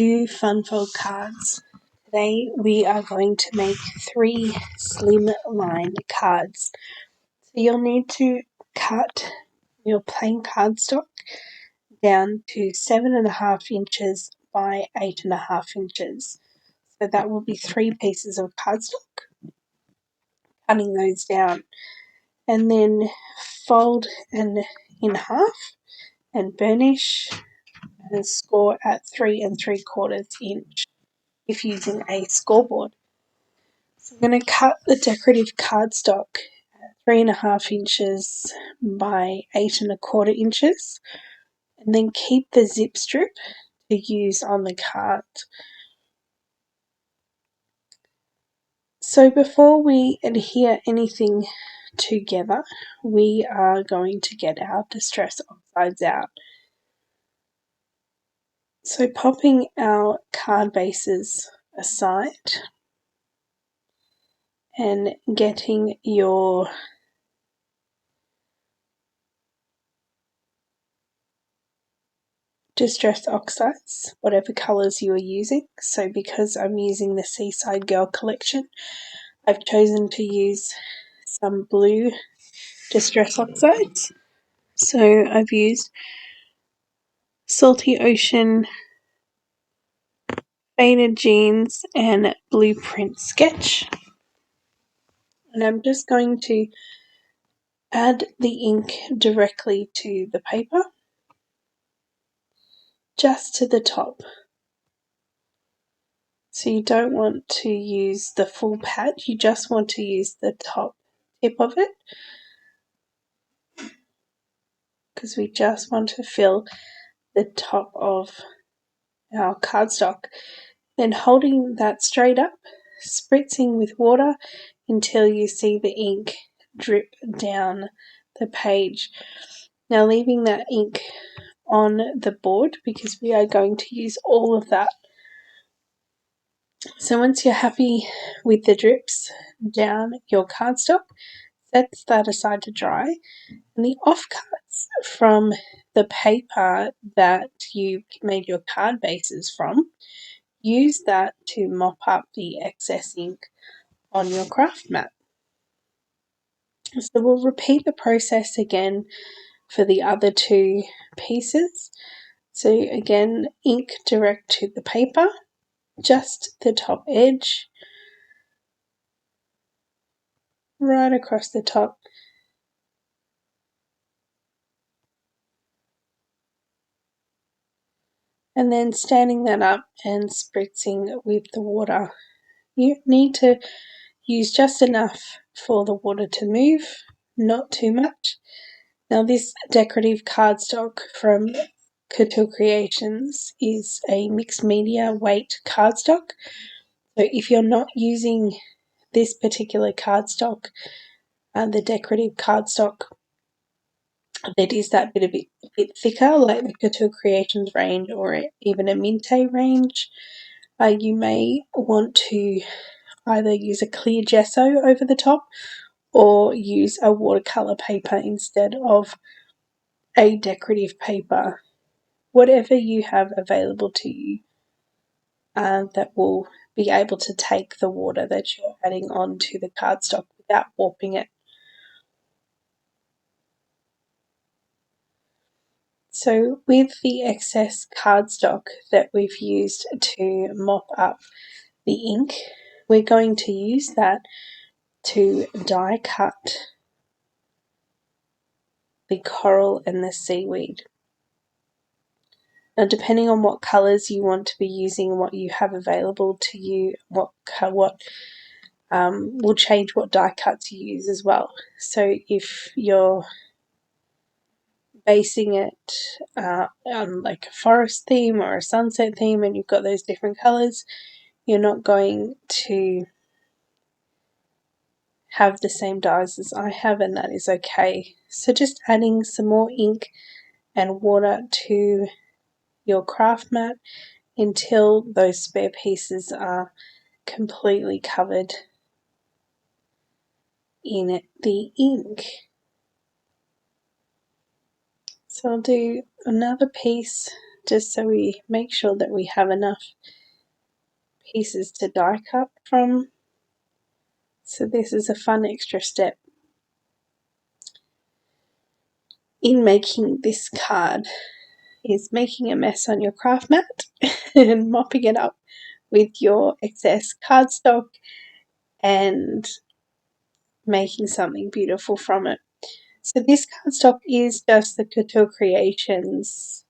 to Funfold Cards. Today we are going to make 3 Slimline cards. So you'll need to cut your plain cardstock down to 7.5 inches by 8.5 inches. So that will be 3 pieces of cardstock. Cutting those down and then fold in half and burnish and score at 3 3/4 inch if using a scoreboard. So I'm going to cut the decorative cardstock at 3.5 inches by 8 1/4 inches and then keep the zip strip to use on the card. So before we adhere anything together, we are going to get our Distress Oxides out. So popping our card bases aside and getting your Distress Oxides, whatever colours you are using. So because I'm using the Seaside Girl collection, I've chosen to use some blue Distress Oxides. So I've used Salty Ocean, Faded Jeans and Blueprint Sketch. And I'm just going to add the ink directly to the paper, just to the top. So you don't want to use the full pad, you just want to use the top tip of it, because we just want to fill the top of our cardstock. Then holding that straight up, spritzing with water until you see the ink drip down the page. Now leaving that ink on the board because we are going to use all of that. So once you're happy with the drips down your cardstock, set that aside to dry, and the offcuts from the paper that you made your card bases from, use that to mop up the excess ink on your craft mat. So we'll repeat the process again for the other 2 pieces. So again, ink direct to the paper, just the top edge, right across the top. And then standing that up and spritzing with the water. You need to use just enough for the water to move, not too much. Now this decorative cardstock from Couture Creations is a mixed media weight cardstock. So if you're not using this particular cardstock, the decorative cardstock that is that bit thicker, like the Couture Creations range or even a Minte range, you may want to either use a clear gesso over the top or use a watercolour paper instead of a decorative paper. Whatever you have available to you that will be able to take the water that you're adding onto the cardstock without warping it. So with the excess cardstock that we've used to mop up the ink, we're going to use that to die cut the coral and the seaweed. Now depending on what colours you want to be using, what you have available to you, what will change what die cuts you use as well. So if you're basing it on like a forest theme or a sunset theme and you've got those different colours, you're not going to have the same dyes as I have, and that is okay. So just adding some more ink and water to your craft mat until those spare pieces are completely covered in the ink. So I'll do another piece just so we make sure that we have enough pieces to die cut from. So this is a fun extra step in making this card, is making a mess on your craft mat and mopping it up with your excess cardstock and making something beautiful from it. So this cardstock is just the Couture Creations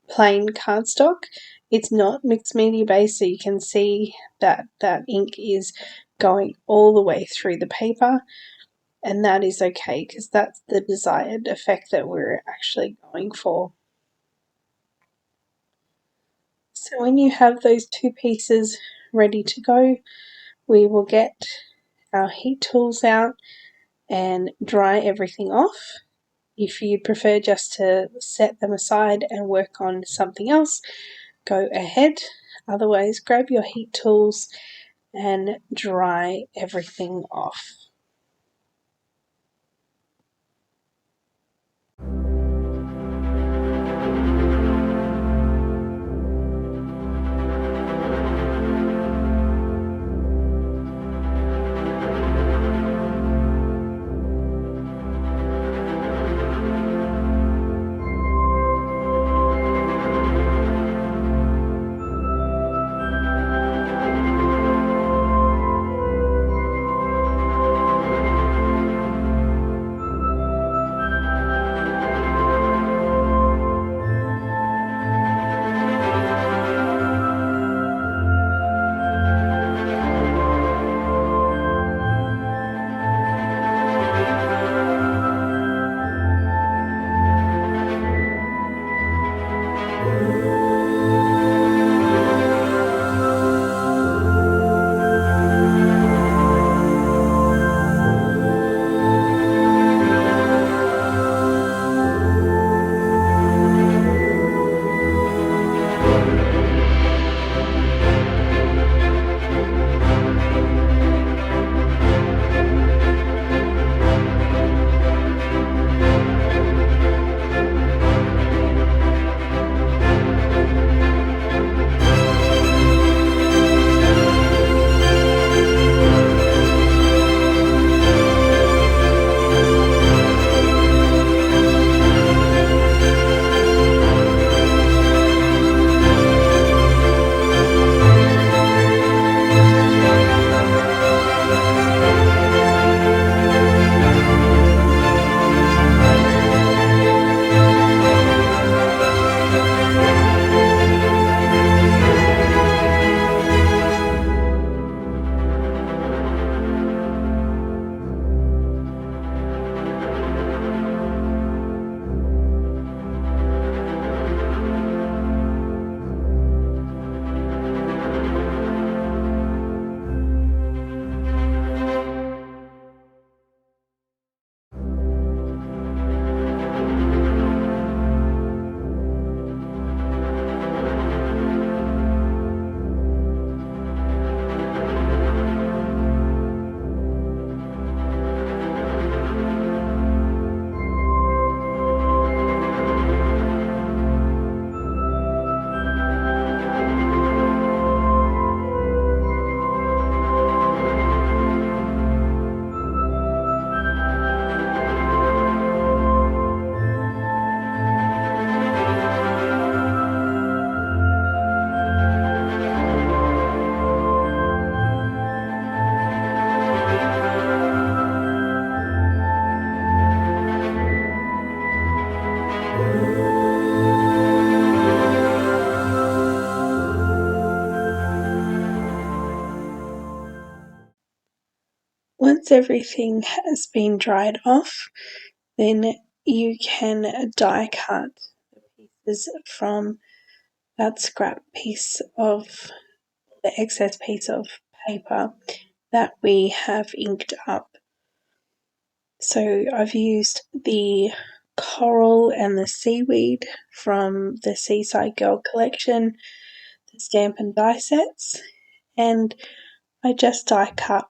plain cardstock. It's not mixed media based, so you can see that that ink is going all the way through the paper, and that is okay because that's the desired effect that we're actually going for. So when you have those two pieces ready to go, we will get our heat tools out and dry everything off. If you prefer just to set them aside and work on something else, go ahead. Otherwise, grab your heat tools and dry everything off. Once everything has been dried off, then you can die cut the pieces from that scrap piece of the excess piece of paper that we have inked up. So I've used the coral and the seaweed from the Seaside Girl collection, the stamp and die sets, and I just die cut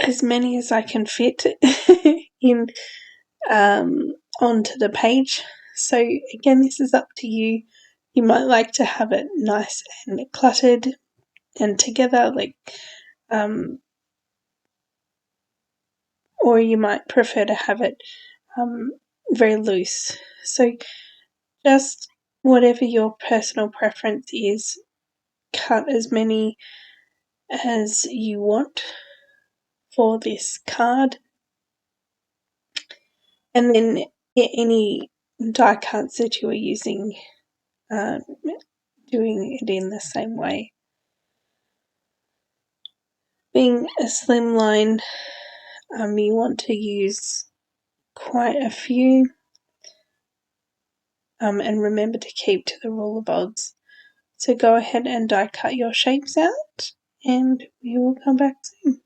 as many as I can fit in onto the page. So again, this is up to you. You might like to have it nice and cluttered and together, or you might prefer to have it very loose. So just whatever your personal preference is, cut as many as you want for this card, and then get any die cuts that you are using, doing it in the same way. Being a slimline, you want to use quite a few, and remember to keep to the rule of odds. So go ahead and die cut your shapes out, and we will come back soon.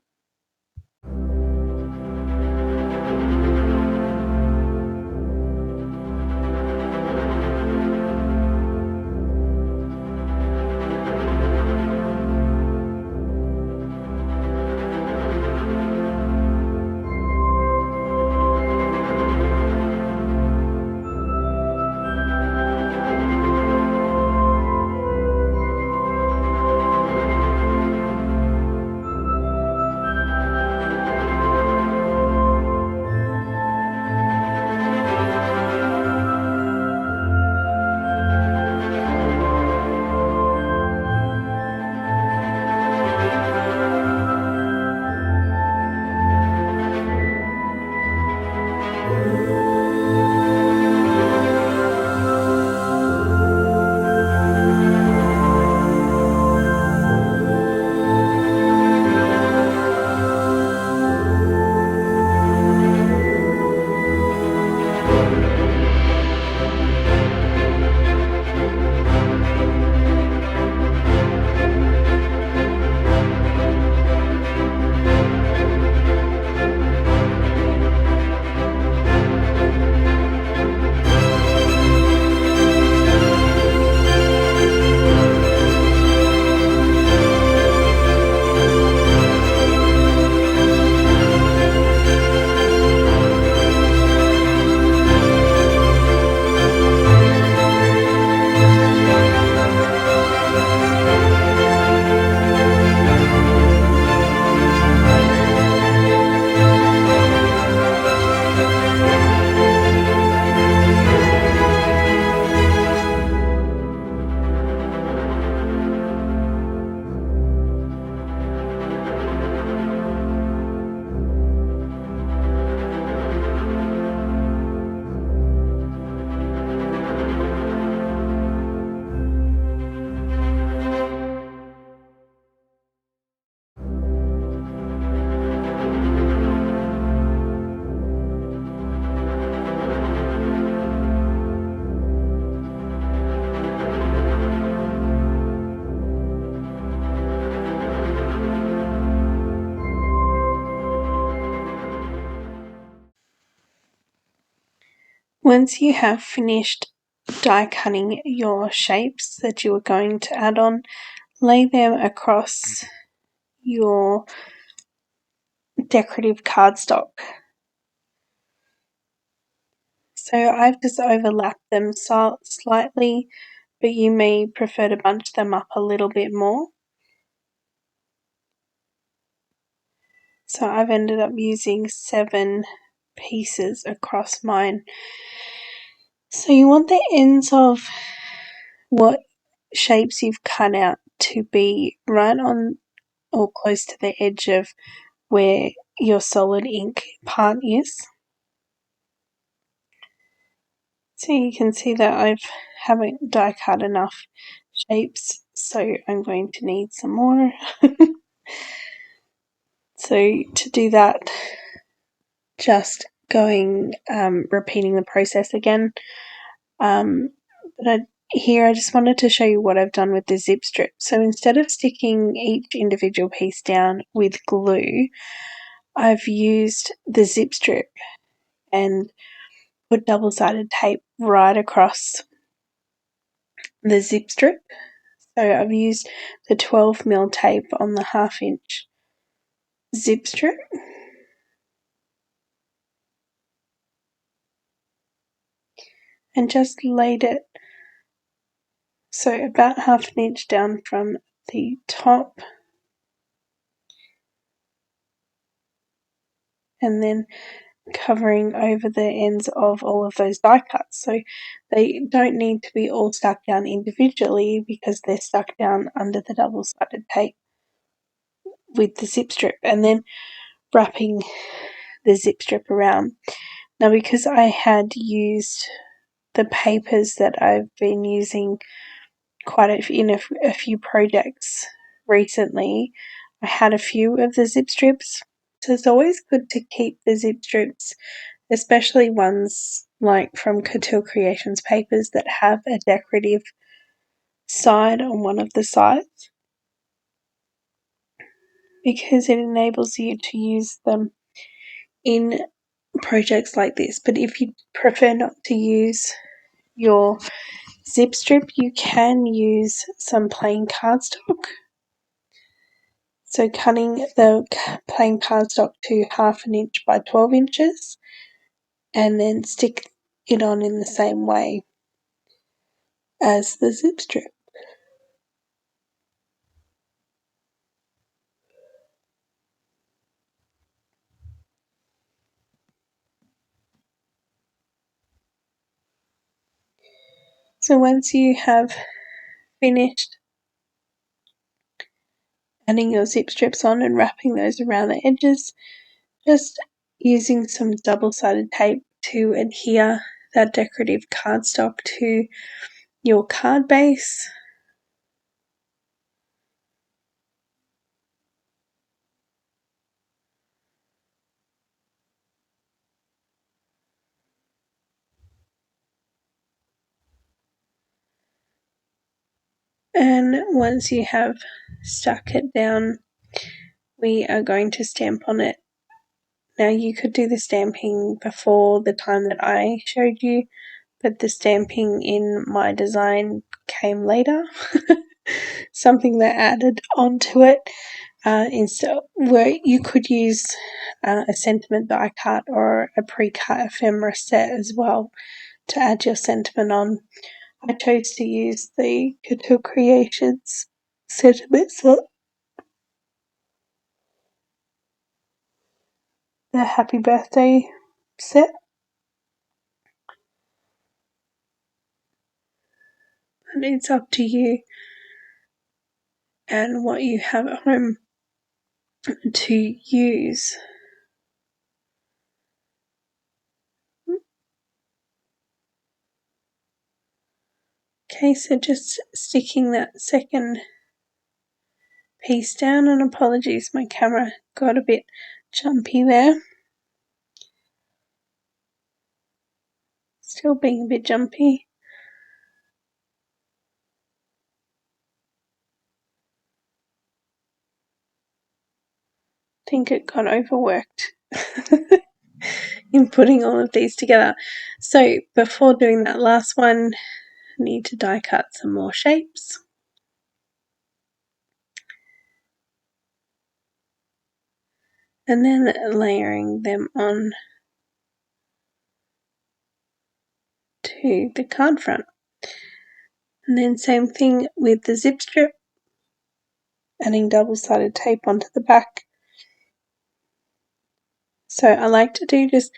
Once you have finished die cutting your shapes that you are going to add on, lay them across your decorative cardstock. So I've just overlapped them slightly, but you may prefer to bunch them up a little bit more. So I've ended up using 7 pieces across mine. So you want the ends of what shapes you've cut out to be right on or close to the edge of where your solid ink part is. So you can see that I haven't die cut enough shapes, so I'm going to need some more. So to do that, just repeating the process again. But here I just wanted to show you what I've done with the zip strip. So instead of sticking each individual piece down with glue, I've used the zip strip and put double-sided tape right across the zip strip. So I've used the 12mm tape on the 1/2 inch zip strip. and just laid it so about half an inch down from the top, and then covering over the ends of all of those die cuts. So they don't need to be all stuck down individually because they're stuck down under the double-sided tape with the zip strip, and then wrapping the zip strip around. Now, because I had used the papers that I've been using in a few projects recently, I had a few of the zip strips. So it's always good to keep the zip strips, especially ones like from Couture Creations papers that have a decorative side on one of the sides, because it enables you to use them in projects like this. But if you prefer not to use your zip strip, you can use some plain cardstock. So cutting the plain cardstock to half an inch by 12 inches and then stick it on in the same way as the zip strip. So once you have finished adding your zip strips on and wrapping those around the edges, just using some double-sided tape to adhere that decorative cardstock to your card base. And once you have stuck it down, we are going to stamp on it. Now, you could do the stamping before the time that I showed you, but the stamping in my design came later. Something that added onto it, instead where you could use a sentiment die cut or a pre-cut ephemera set as well to add your sentiment on. I chose to use the Couture Creations sentiment set, the happy birthday set, and it's up to you and what you have at home to use. Okay, so just sticking that second piece down, and apologies, my camera got a bit jumpy there. Still being a bit jumpy. Think it got overworked in putting all of these together. So before doing that last one, I need to die cut some more shapes. And then layering them on to the card front. And then same thing with the zip strip, adding double-sided tape onto the back. So I like to do just,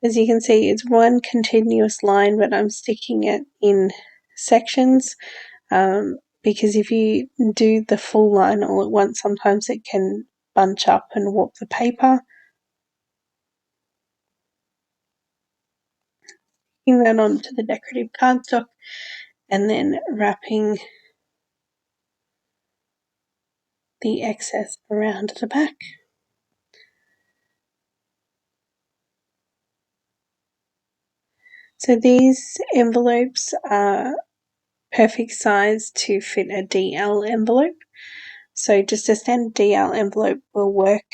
as you can see, it's one continuous line, but I'm sticking it in sections, because if you do the full line all at once, sometimes it can bunch up and warp the paper. Putting that onto the decorative cardstock and then wrapping the excess around the back. So these envelopes are perfect size to fit a DL envelope. So just a standard DL envelope will work,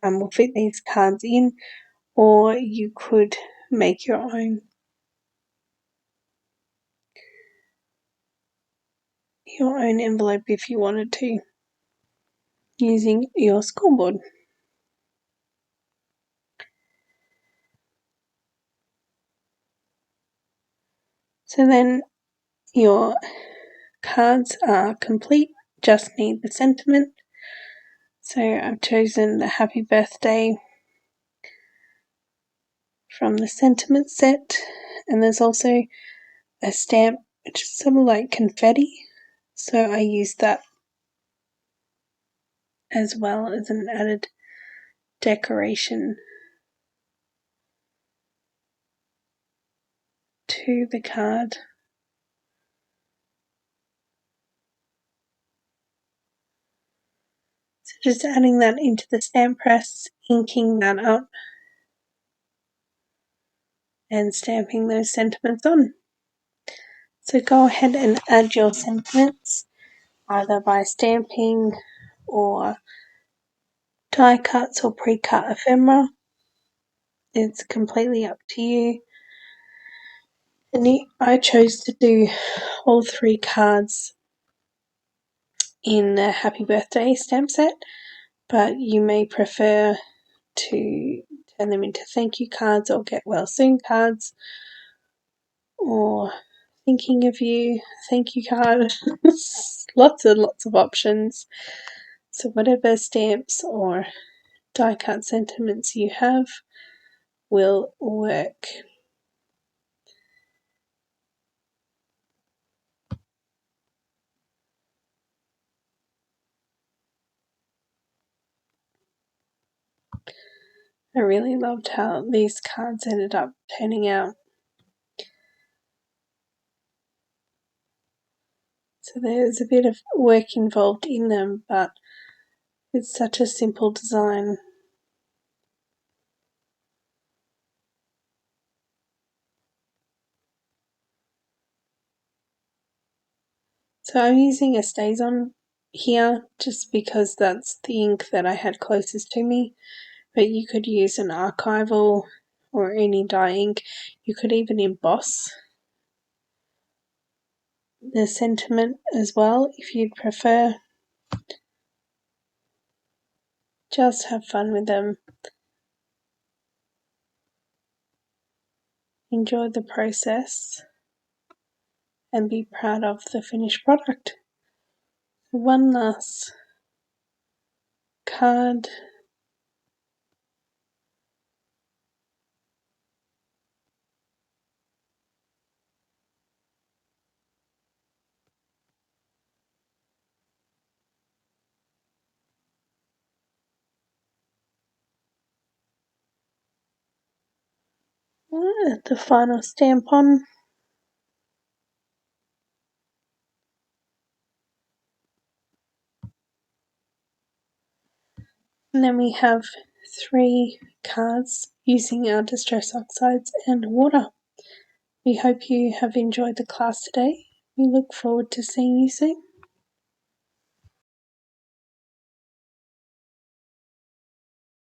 will fit these cards in, or you could make your own envelope if you wanted to, using your scoreboard. So then your cards are complete, just need the sentiment. So I've chosen the happy birthday from the sentiment set, and there's also a stamp which is sort of like confetti, so I used that as well as an added decoration to the card. So just adding that into the stamp press, inking that up, and stamping those sentiments on. So go ahead and add your sentiments either by stamping or die cuts or pre-cut ephemera. It's completely up to you. And I chose to do all 3 cards in the happy birthday stamp set, but you may prefer to turn them into thank you cards or get well soon cards or thinking of you thank you card. Lots and lots of options. So whatever stamps or die cut sentiments you have will work. I really loved how these cards ended up turning out. So there's a bit of work involved in them, but it's such a simple design. So I'm using a StazOn here just because that's the ink that I had closest to me, but you could use an archival or any dye ink. You could even emboss the sentiment as well if you'd prefer. Just have fun with them. Enjoy the process and be proud of the finished product. One last card. The final stamp on. And then we have 3 cards using our Distress Oxides and water. We hope you have enjoyed the class today. We look forward to seeing you soon.